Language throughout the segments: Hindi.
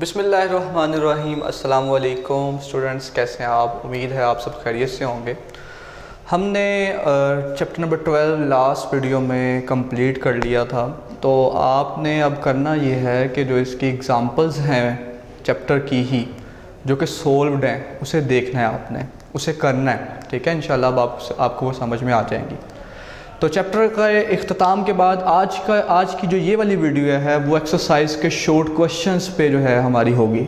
बिस्मिल्लाहिर्रहमानिर्रहीम। अस्सलाम वालेकुम स्टूडेंट्स, कैसे हैं आप? उम्मीद है आप सब खैरियत से होंगे। हमने चैप्टर नंबर 12 लास्ट वीडियो में कंप्लीट कर लिया था। तो आपने अब करना ये है कि जो इसकी एग्ज़ाम्पल्स हैं चैप्टर की ही जो कि सोल्व्ड हैं उसे देखना है, आपने उसे करना है। ठीक है, इंशाल्लाह अब आपको वो समझ में आ जाएंगी। तो चैप्टर का इख्तिताम के बाद आज की जो ये वाली वीडियो है वो एक्सरसाइज के शॉर्ट क्वेश्चंस पे जो है हमारी होगी।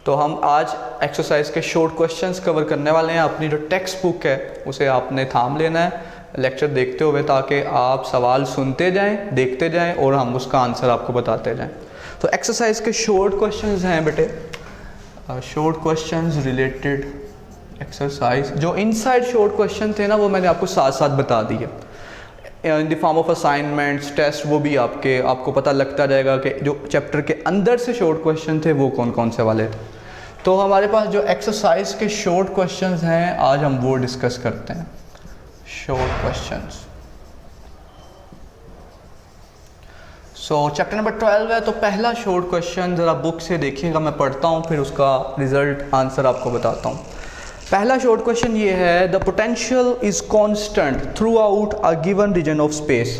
तो हम आज एक्सरसाइज के शॉर्ट क्वेश्चंस कवर करने वाले हैं। अपनी जो टेक्स्ट बुक है उसे आपने थाम लेना है लेक्चर देखते हुए, ताकि आप सवाल सुनते जाएं, देखते जाएं और हम उसका आंसर आपको बताते जाएं। तो एक्सरसाइज के शॉर्ट क्वेश्चंस हैं बेटे, शॉर्ट क्वेश्चंस रिलेटेड एक्सरसाइज। जो इनसाइड शॉर्ट क्वेश्चन थे ना वो मैंने आपको साथ साथ बता दिए in the form of assignments, test. वो भी आपको पता लगता जाएगा कि जो चैप्टर के अंदर से शॉर्ट क्वेश्चन थे वो कौन कौन से वाले थे। तो हमारे पास जो एक्सरसाइज के शॉर्ट क्वेश्चंस हैं आज हम वो डिस्कस करते हैं। Short questions. सो चैप्टर नंबर 12 है, तो पहला शॉर्ट क्वेश्चन ज़रा बुक से देखिएगा, मैं पढ़ता हूँ फिर उसका रिजल्ट आंसर आपको बताता हूँ। पहला शॉर्ट क्वेश्चन ये है, the potential is constant throughout a given region of space.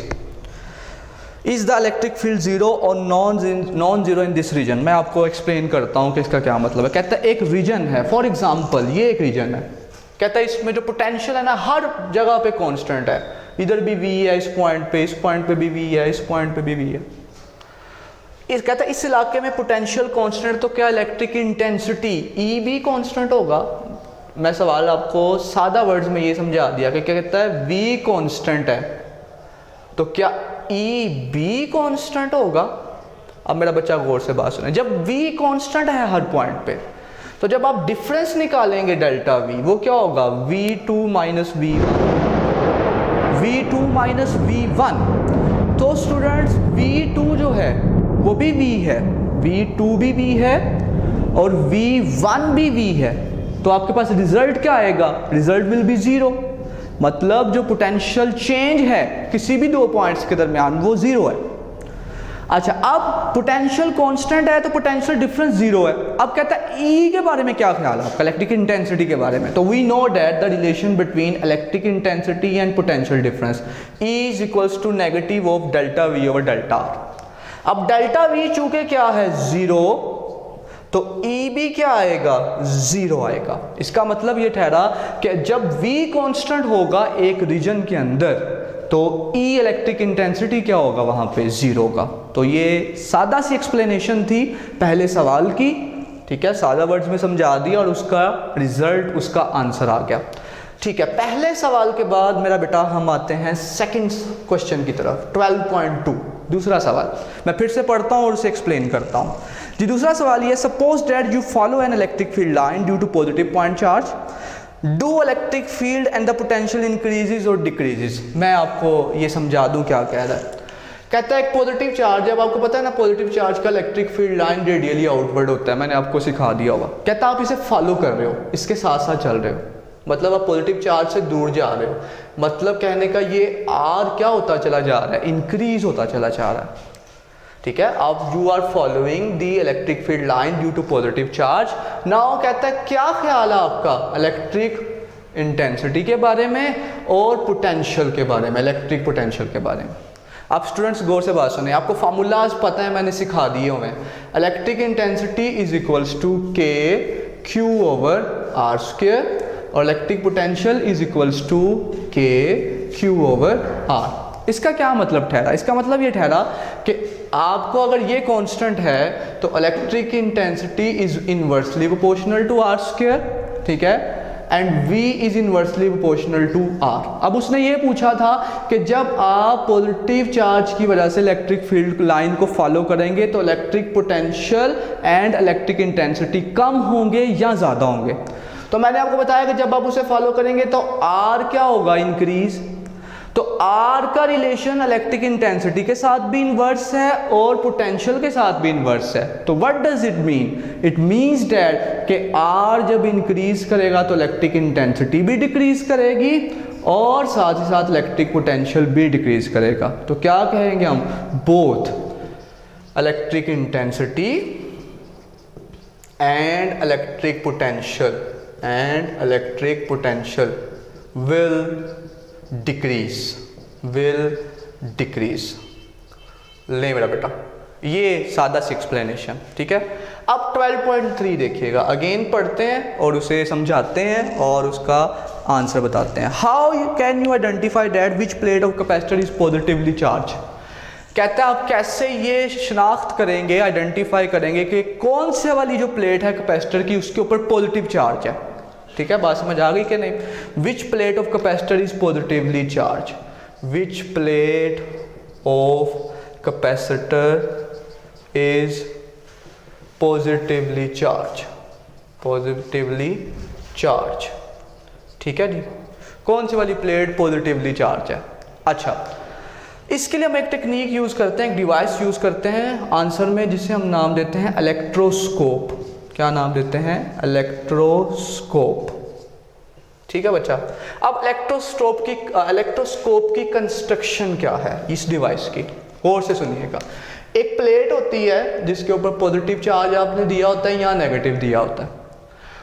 Is the electric field zero और non zero in this region. मैं आपको एक्सप्लेन करता हूँ कि इसका क्या मतलब है। कहता है एक रीजन है, फॉर एग्जाम्पल ये एक रीजन है। कहता है इसमें जो पोटेंशियल है ना हर जगह पे कांस्टेंट है। इधर भी वी है, इस पॉइंट पे भी वी है, इस पॉइंट पे भी वी है। कहता है इस इलाके में पोटेंशियल कांस्टेंट, तो क्या इलेक्ट्रिक इंटेंसिटी ई भी कांस्टेंट होगा? मैं सवाल आपको सादा वर्ड्स में ये समझा दिया कि क्या कहता है V कांस्टेंट है, तो क्या E भी कांस्टेंट होगा? अब मेरा बच्चा गौर से बात सुने। जब V कांस्टेंट है हर पॉइंट पे, तो जब आप डिफरेंस निकालेंगे डेल्टा V, वो क्या होगा? V2 minus V1। तो स्टूडेंट्स V2 जो है वो भी V है, V2 भी V है और V1 भी V है। तो आपके पास रिजल्ट क्या आएगा? Result will be zero. मतलब जो पोटेंशियल चेंज है किसी भी दो पॉइंट्स के दरमियान वो जीरो है। अच्छा, अब पोटेंशियल कांस्टेंट है तो पोटेंशियल डिफरेंस जीरो है। अब कहता है ई के बारे में क्या ख्याल है आपका, इलेक्ट्रिक इंटेंसिटी के बारे में? तो we know that the relation between electric intensity and potential difference E is equals to negative of delta V over delta R. अब डेल्टा वी चूंकि क्या है जीरो, तो E भी क्या आएगा? जीरो आएगा। इसका मतलब ये ठहरा कि जब V कांस्टेंट होगा एक रीजन के अंदर, तो E इलेक्ट्रिक इंटेंसिटी क्या होगा वहां पे? जीरो होगा। तो ये सादा सी एक्सप्लेनेशन थी पहले सवाल की। ठीक है, सादा वर्ड्स में समझा दिया और उसका रिजल्ट, उसका आंसर आ गया। ठीक है, पहले सवाल के बाद मेरा बेटा हम आते हैं सेकंड क्वेश्चन की तरफ। 12.2 दूसरा सवाल मैं फिर से पढ़ता हूँ और उसे एक्सप्लेन करता हूँ जी। दूसरा सवाल ये, suppose that you follow an electric field line due to positive point charge, do electric field and the potential increases और डिक्रीजेज। मैं आपको ये समझा दूं क्या कह रहा है। कहता है एक पॉजिटिव चार्ज, जब आपको पता है ना पॉजिटिव चार्ज का electric field line radially outward होता है, मैंने आपको सिखा दिया होगा। कहता है आप इसे फॉलो कर रहे हो, इसके साथ साथ चल रहे हो, मतलब आप पॉजिटिव चार्ज से दूर जा रहे हो। मतलब कहने का ये आर क्या होता चला जा रहा है? इंक्रीज होता चला जा रहा है। ठीक है, अब you are following the electric field line due to positive charge. Now कहता है क्या ख्याल है आपका इलेक्ट्रिक इंटेंसिटी के बारे में और पोटेंशियल के बारे में, इलेक्ट्रिक पोटेंशियल के बारे में। आप स्टूडेंट्स गौर से बात सुने, आपको फार्मूलाज पता है, मैंने सिखा दिए हुए। Electric intensity is equals to K Q over R square और electric potential is equals to K Q over R. इसका क्या मतलब ठहरा? इसका मतलब ये ठहरा कि आपको अगर ये कांस्टेंट है तो electric intensity is inversely proportional to R square. ठीक है, and V is inversely proportional to R। अब उसने ये पूछा था कि जब आप पॉजिटिव चार्ज की वजह से इलेक्ट्रिक फील्ड लाइन को फॉलो करेंगे तो electric potential and electric intensity कम होंगे या ज़्यादा होंगे। तो मैंने आपको बताया कि जब आप उसे फॉलो करेंगे तो R क्या होगा? इंक्रीज। तो R का रिलेशन इलेक्ट्रिक इंटेंसिटी के साथ भी इनवर्स है और पोटेंशियल के साथ भी इनवर्स है। तो what does it mean? It means that कि R जब इंक्रीज करेगा तो इलेक्ट्रिक इंटेंसिटी भी डिक्रीज करेगी और साथ ही साथ इलेक्ट्रिक पोटेंशियल भी डिक्रीज करेगा। तो क्या कहेंगे हम? Both electric intensity and electric potential will decrease। ले मेरा बेटा, ये सादा सी एक्सप्लेनेशन, ठीक है। अब 12.3 देखिएगा, अगेन पढ़ते हैं और उसे समझाते हैं और उसका आंसर बताते हैं। How can you identify that which plate of capacitor is positively charge. कहता है आप कैसे ये शनाख्त करेंगे, आइडेंटिफाई करेंगे कि कौन से वाली जो प्लेट है कैपेसिटर की उसके ऊपर पॉजिटिव चार्ज है, ठीक है। बात समझ आ गई कि नहीं। Which plate of capacitor is positively charge, which plate of capacitor is positively charge, ठीक है जी। कौन सी वाली प्लेट पॉजिटिवली चार्ज है। अच्छा, इसके लिए हम एक टेक्निक यूज करते हैं, एक डिवाइस यूज करते हैं आंसर में, जिसे हम नाम देते हैं इलेक्ट्रोस्कोप। क्या नाम देते हैं, इलेक्ट्रोस्कोप, ठीक है बच्चा। अब इलेक्ट्रोस्कोप की कंस्ट्रक्शन क्या है इस डिवाइस की, गौर से सुनिएगा। एक प्लेट होती है जिसके ऊपर पॉजिटिव चार्ज आपने दिया होता है या नेगेटिव दिया होता है,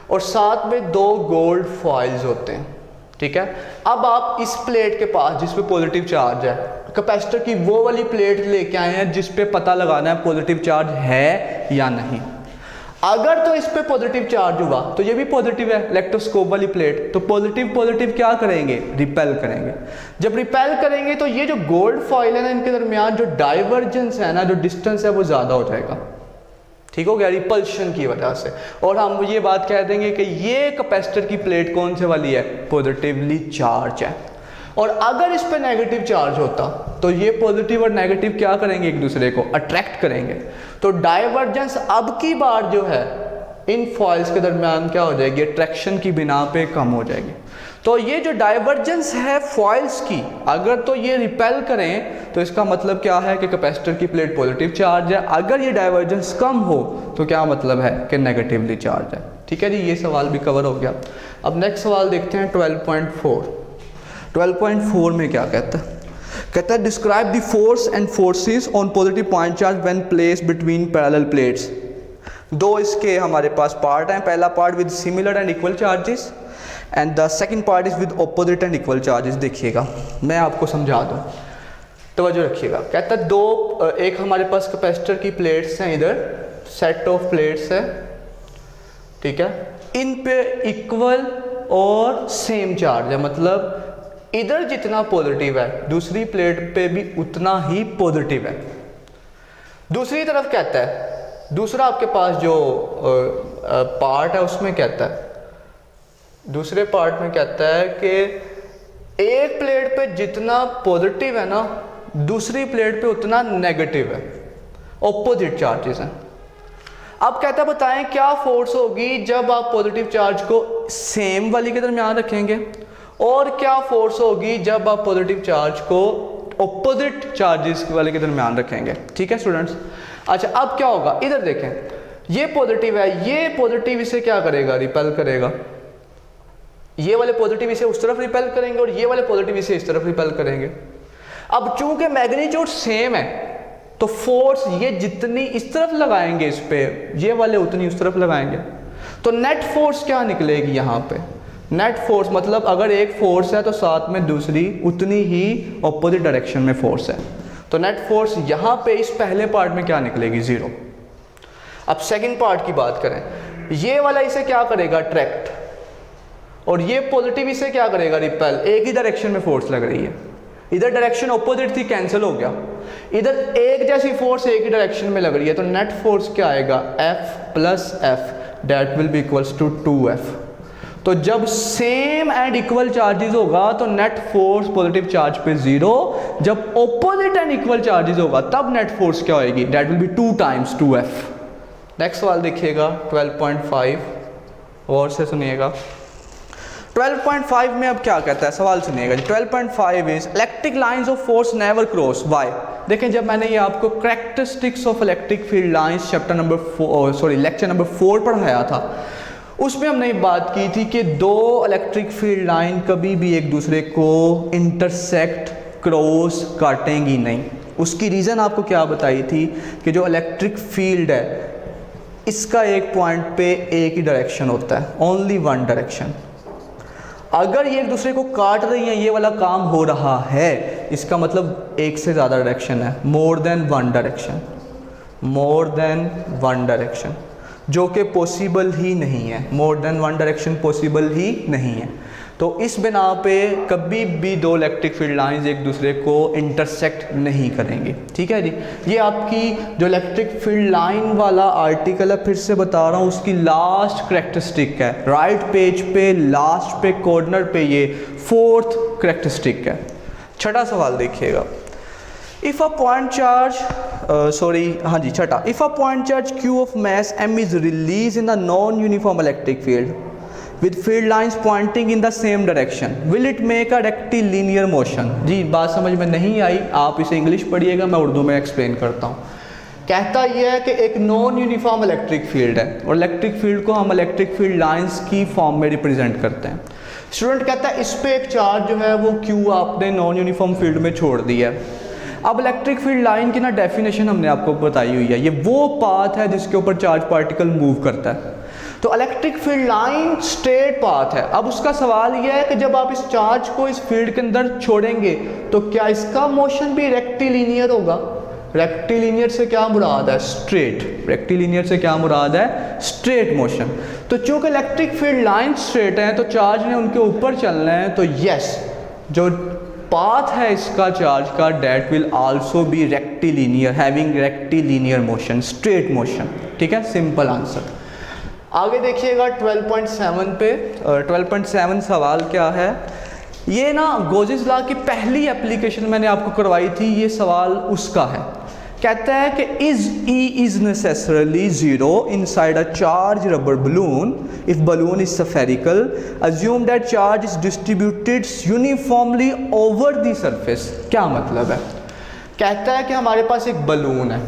और साथ में 2 गोल्ड फॉइल्स होते हैं, ठीक है। अब आप इस प्लेट के पास जिस पे पॉजिटिव चार्ज है, कैपेसिटर की वो वाली प्लेट लेके आए हैं जिस पे पता लगाना है पॉजिटिव चार्ज है या नहीं। अगर तो इस पे पॉजिटिव चार्ज हुआ तो ये भी पॉजिटिव है, इलेक्ट्रोस्कोप वाली प्लेट, तो पॉजिटिव क्या करेंगे, रिपेल करेंगे। जब रिपेल करेंगे तो ये जो गोल्ड फॉइल है ना, इनके दरमियान जो डाइवर्जेंस है ना, जो डिस्टेंस है वो ज़्यादा हो जाएगा, ठीक हो गया, रिपल्शन की वजह से। और हम ये बात कह देंगे कि ये कैपेसिटर की प्लेट कौन से वाली है, पॉजिटिवली चार्ज है। और अगर इस पे नेगेटिव चार्ज होता तो ये पॉजिटिव और नेगेटिव क्या करेंगे, एक दूसरे को अट्रैक्ट करेंगे, तो डाइवर्जेंस अब की बार जो है इन फॉइल्स के दरमियान क्या हो जाएगी, अट्रैक्शन की बिना पे कम हो जाएगी। तो ये जो डाइवर्जेंस है फॉइल्स की, अगर तो ये रिपेल करें तो इसका मतलब क्या है कि कैपेसिटर की प्लेट पॉजिटिव चार्ज है। अगर ये डाइवर्जेंस कम हो तो क्या मतलब है कि नेगेटिवली चार्ज है, ठीक है जी। ये सवाल भी कवर हो गया। अब नेक्स्ट सवाल देखते हैं 12.4। 12.4 में क्या कहता है, कहता है describe the force and forces on positive point charge when placed between parallel plates. 2 इसके हमारे पास पार्ट हैं, पहला part with similar and equal charges and the second part is with opposite and equal charges. देखिएगा मैं आपको समझा दूं, तवज्जो रखिएगा। कहता है 2, एक हमारे पास कैपेसिटर की प्लेट्स हैं, इधर सेट ऑफ प्लेट्स है, ठीक है। इन पे इक्वल और सेम चार्ज है, मतलब इधर जितना पॉजिटिव है दूसरी प्लेट पे भी उतना ही पॉजिटिव है। दूसरी तरफ कहता है, दूसरा आपके पास जो पार्ट है उसमें कहता है, दूसरे पार्ट में कहता है कि एक प्लेट पे जितना पॉजिटिव है ना, दूसरी प्लेट पे उतना नेगेटिव है, ऑपोजिट चार्जेस हैं। अब कहता है बताएं क्या फोर्स होगी जब आप पॉजिटिव चार्ज को सेम वाली के दरमियान रखेंगे, और क्या फोर्स होगी जब आप पॉजिटिव चार्ज को ऑपोजिट चार्जेस वाले के दरमियान रखेंगे, ठीक है स्टूडेंट्स। अच्छा, अब क्या होगा, इधर देखें, ये पॉजिटिव है, ये पॉजिटिव इसे क्या करेगा, रिपेल करेगा। ये वाले पॉजिटिव इसे उस तरफ रिपेल करेंगे और ये वाले पॉजिटिव इसे इस तरफ रिपेल करेंगे। अब चूंकि मैग्नीट्यूड सेम है तो फोर्स ये जितनी इस तरफ लगाएंगे इस पे, ये वाले उतनी उस तरफ लगाएंगे, तो नेट फोर्स क्या निकलेगी यहाँ पे, नेट फोर्स मतलब अगर एक फोर्स है तो साथ में दूसरी उतनी ही ऑपोजिट डायरेक्शन में फोर्स है, तो नेट फोर्स यहाँ पे इस पहले पार्ट में क्या निकलेगी, 0। अब सेकंड पार्ट की बात करें, ये वाला इसे क्या करेगा, अट्रैक्ट, और ये पॉजिटिव इसे क्या करेगा, रिपेल। एक ही डायरेक्शन में फोर्स लग रही है, इधर डायरेक्शन ऑपोजिट थी, कैंसिल हो गया, इधर एक जैसी फोर्स एक ही डायरेक्शन में लग रही है, तो नेट फोर्स क्या आएगा, F + F, that will be equals to 2F। तो जब सेम एंड इक्वल चार्जेस होगा तो नेट फोर्स पॉजिटिव चार्ज पे 0, जब ऑपोजिट एंड इक्वल चार्जेस होगा तब नेट फोर्स क्या होगी, that will B 2 × 2F। Next सवाल देखिएगा 12.5, और से सुनिएगा। 12.5 में अब क्या कहता है, सवाल सुनिएगा। 12.5 is electric lines of force never cross bye. देखें, जब मैंने ये आपको characteristics of electric field lines lecture number 4 पढ़ाया था, उसमें हमने बात की थी कि 2 इलेक्ट्रिक फील्ड लाइन कभी भी एक दूसरे को इंटरसेक्ट क्रॉस काटेंगी नहीं। उसकी रीज़न आपको क्या बताई थी कि जो इलेक्ट्रिक फील्ड है इसका एक पॉइंट पे एक ही डायरेक्शन होता है, ओनली वन डायरेक्शन। अगर ये एक दूसरे को काट रही हैं, ये वाला काम हो रहा है, इसका मतलब एक से ज़्यादा डायरेक्शन है, more than one direction, more than one direction, जो कि पॉसिबल ही नहीं है। More than one direction possible ही नहीं है। तो इस बिना पे कभी भी दो इलेक्ट्रिक फील्ड लाइंस एक दूसरे को इंटरसेक्ट नहीं करेंगे। ठीक है जी, ये आपकी जो इलेक्ट्रिक फील्ड लाइन वाला आर्टिकल है, फिर से बता रहा हूँ, उसकी लास्ट करेक्टरिस्टिक है, राइट पेज पे लास्ट पे कॉर्नर पे ये फोर्थ करेक्टरिस्टिक है। छठा सवाल देखिएगा, इफ अ पॉइंट चार्ज छठा, if a point charge q of mass m is released in a non-uniform electric field with field lines pointing in the same direction, will it make a rectilinear motion? जी बात समझ में नहीं आई, आप इसे इंग्लिश पढ़िएगा, मैं उर्दू में एक्सप्लेन करता हूँ। कहता यह है कि एक नॉन यूनिफॉर्म इलेक्ट्रिक फील्ड है और इलेक्ट्रिक फील्ड को हम इलेक्ट्रिक फील्ड लाइंस की फॉर्म में रिप्रेजेंट करते हैं। स्टूडेंट कहता है इस पे एक चार्ज जो है वो q आपने नॉन यूनिफॉर्म फील्ड में छोड़ दिया है। अब इलेक्ट्रिक फील्ड लाइन की ना डेफिनेशन हमने आपको बताई हुई है, ये वो पाथ है जिसके ऊपर चार्ज पार्टिकल मूव करता है। तो electric field line straight path है। अब उसका सवाल यह है कि जब आप इस चार्ज को इस फील्ड के अंदर छोड़ेंगे तो क्या इसका मोशन भी रेक्टिलिनियर होगा? रेक्टिलिनियर से क्या मुराद है? स्ट्रेट। रेक्टिलिनियर से क्या मुराद है? Straight motion. तो चूंकि इलेक्ट्रिक फील्ड लाइन स्ट्रेट है तो चार्ज ने उनके ऊपर चलना है, तो यस, जो पाथ है इसका चार्ज का, that will also be rectilinear, having rectilinear motion, straight motion. ठीक है, सिंपल आंसर। आगे देखिएगा 12.7 पे। 12.7 सवाल क्या है, ये ना गोजेस लॉ की पहली एप्लीकेशन मैंने आपको करवाई थी, ये सवाल उसका है। कहता है कि is E is necessarily zero inside a charged rubber balloon if balloon is spherical, assume that charge is distributed uniformly over the surface। क्या मतलब है? कहता है कि हमारे पास एक बलून है,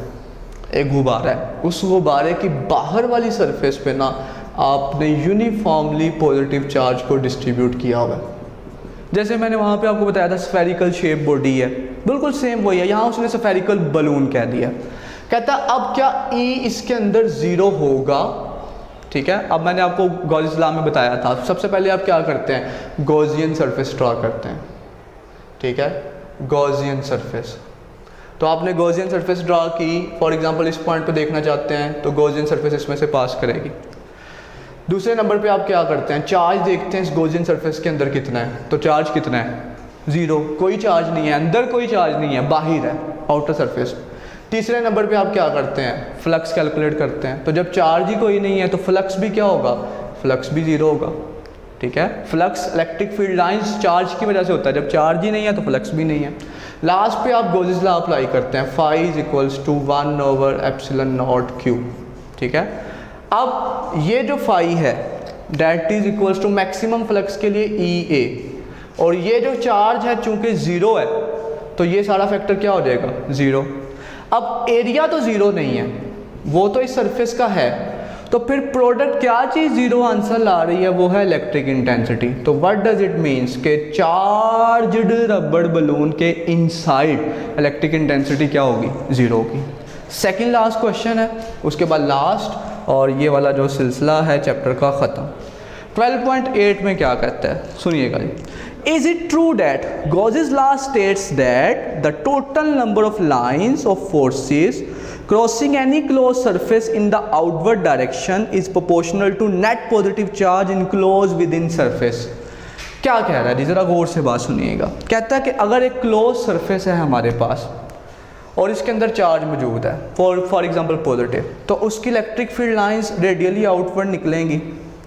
एक गुब्बारा है, उस गुब्बारे की बाहर वाली सरफेस पे ना आपने यूनिफॉर्मली पॉजिटिव चार्ज को डिस्ट्रीब्यूट किया हुआ है। जैसे मैंने वहाँ पे आपको बताया था स्फेरिकल शेप बॉडी है, बिल्कुल सेम वही है, यहाँ उसने स्फेरिकल बलून कह दिया। कहता है अब क्या E इसके अंदर ज़ीरो होगा? ठीक है, अब मैंने आपको गॉसेस लॉ में बताया था, सबसे पहले आप क्या करते हैं, गॉसियन सरफेस ड्रा करते हैं। ठीक है, गॉसियन सरफेस। तो आपने गॉसियन सरफेस ड्रा की, फॉर एग्जांपल इस पॉइंट पे देखना चाहते हैं तो गॉसियन सरफेस इसमें से पास करेगी। दूसरे नंबर पे आप क्या करते हैं, चार्ज देखते हैं इस गॉसियन सरफेस के अंदर कितना है, तो चार्ज कितना है? ज़ीरो, कोई चार्ज नहीं है, अंदर कोई चार्ज नहीं है, बाहर है, आउटर सरफेस। तीसरे नंबर पे आप क्या करते हैं, फ्लक्स कैलकुलेट करते हैं। तो जब चार्ज ही कोई नहीं है तो फ्लक्स भी क्या होगा? फ्लक्स भी ज़ीरो होगा। ठीक है, flux electric field lines charge की वजह से होता है, जब चार्ज ही नहीं है तो फ्लक्स भी नहीं है। लास्ट पे आप गॉसेस लॉ अप्लाई करते हैं, phi = 1/ε0q। ठीक है, अब ये जो phi है that is equals to maximum flux के लिए EA, और ये जो चार्ज है चूंकि ज़ीरो है तो ये सारा फैक्टर क्या हो जाएगा? ज़ीरो। अब एरिया तो ज़ीरो नहीं है, वो तो इस सरफेस का है, तो फिर प्रोडक्ट क्या चीज़ ज़ीरो आंसर ला रही है, वो है इलेक्ट्रिक इंटेंसिटी। तो व्हाट डज इट मीन्स कि चार्ज्ड रबड़ बलून के इनसाइड इलेक्ट्रिक इंटेंसिटी क्या होगी? ज़ीरो होगी। सेकंड लास्ट क्वेश्चन है, उसके बाद लास्ट, और ये वाला जो सिलसिला है चैप्टर का ख़त्म। 12.8 में क्या कहता है, सुनिएगा जी। Is it true that Gauss's law states that the total number of lines of forces crossing any close surface in the outward direction is proportional to net positive charge enclose within surface? क्या कह रहा है जी, ज़रा गौर से बात सुनिएगा। कहता है कि अगर एक क्लोज सरफेस है हमारे पास और इसके अंदर चार्ज मौजूद है, फॉर एग्जांपल पॉजिटिव, तो उसकी electric field lines radially outward निकलेंगी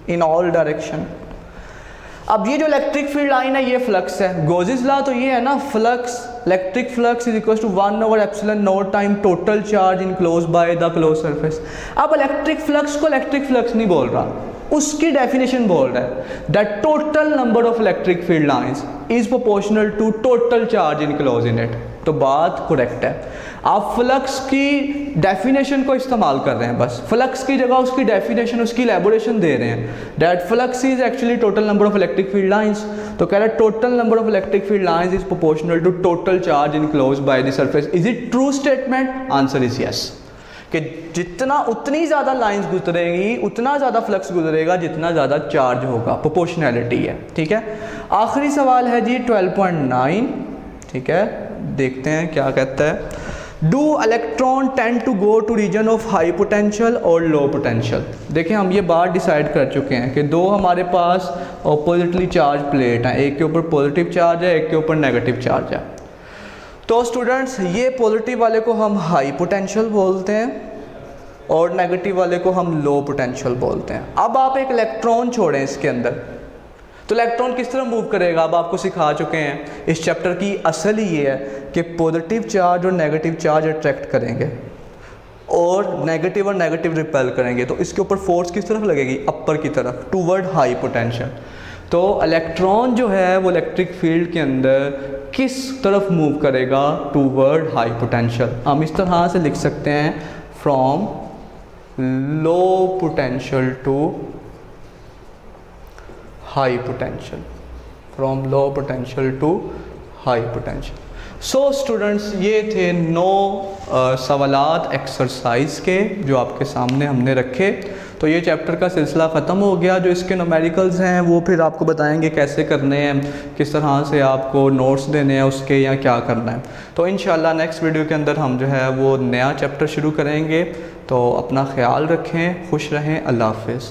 इन ऑल डायरेक्शन। अब ये जो इलेक्ट्रिक फील्ड लाइन है ये फ्लक्स है, गॉसेस लॉ तो ये है ना, flux, electric flux is equal to 1/ε0 time total charge enclose by the close surface. अब इलेक्ट्रिक फ्लक्स को इलेक्ट्रिक फ्लक्स नहीं बोल रहा, उसकी डेफिनेशन बोल रहा है, the total number of electric field lines is proportional to total charge enclose in it. तो बात करेक्ट है, आप फ्लक्स की डेफिनेशन को इस्तेमाल कर रहे हैं, बस फ्लक्स की जगह उसकी डेफिनेशन, उसकी इलैबोरेशन दे रहे हैं, that flux is actually total number of electric field lines. तो कह रहा है total number of electric field lines is proportional to total charge enclose by the surface. Is it true statement? Answer is yes. कि जितना उतनी ज़्यादा लाइंस गुजरेंगी उतना ज़्यादा फ्लक्स गुजरेगा जितना ज़्यादा चार्ज होगा, प्रोपोर्शनैलिटी है। ठीक है, आखिरी सवाल है जी 12.9। ठीक है, देखते हैं क्या कहता है। Do electron tend to go to region of high potential और लो पोटेंशियल। देखिए हम ये बात डिसाइड कर चुके हैं कि दो हमारे पास ऑपोजिटली चार्ज प्लेट हैं, एक के ऊपर पॉजिटिव चार्ज है, एक के ऊपर नेगेटिव चार्ज है। तो स्टूडेंट्स ये पॉजिटिव वाले को हम हाई पोटेंशियल बोलते हैं और नेगेटिव वाले को हम लो पोटेंशियल बोलते हैं। अब आप एक इलेक्ट्रॉन छोड़ें इसके अंदर, तो इलेक्ट्रॉन किस तरह मूव करेगा अब आपको सिखा चुके हैं। इस चैप्टर की असल ही ये है कि पॉजिटिव चार्ज और नेगेटिव चार्ज अट्रैक्ट करेंगे और नेगेटिव रिपेल करेंगे, तो इसके ऊपर फोर्स किस तरफ लगेगी, अपर की तरफ, टूवर्ड हाई पोटेंशियल। तो इलेक्ट्रॉन जो है वो इलेक्ट्रिक फील्ड के अंदर किस तरफ मूव करेगा, टूवर्ड हाई पोटेंशियल। हम इस तरह से लिख सकते हैं from low potential to high potential, from low potential to high potential. So students ये थे 9 सवालात एक्सरसाइज के जो आपके सामने हमने रखे। तो ये चैप्टर का सिलसिला ख़त्म हो गया। जो इसके न्यूमेरिकल्स हैं वो फिर आपको बताएंगे कैसे करने हैं, किस तरह से आपको नोट्स देने हैं उसके, या क्या करना है। तो इंशाल्लाह नेक्स्ट वीडियो के अंदर हम जो है वो नया चैप्टर शुरू करेंगे। तो अपना ख्याल रखें, खुश रहें, अल्लाह हाफ़िज़।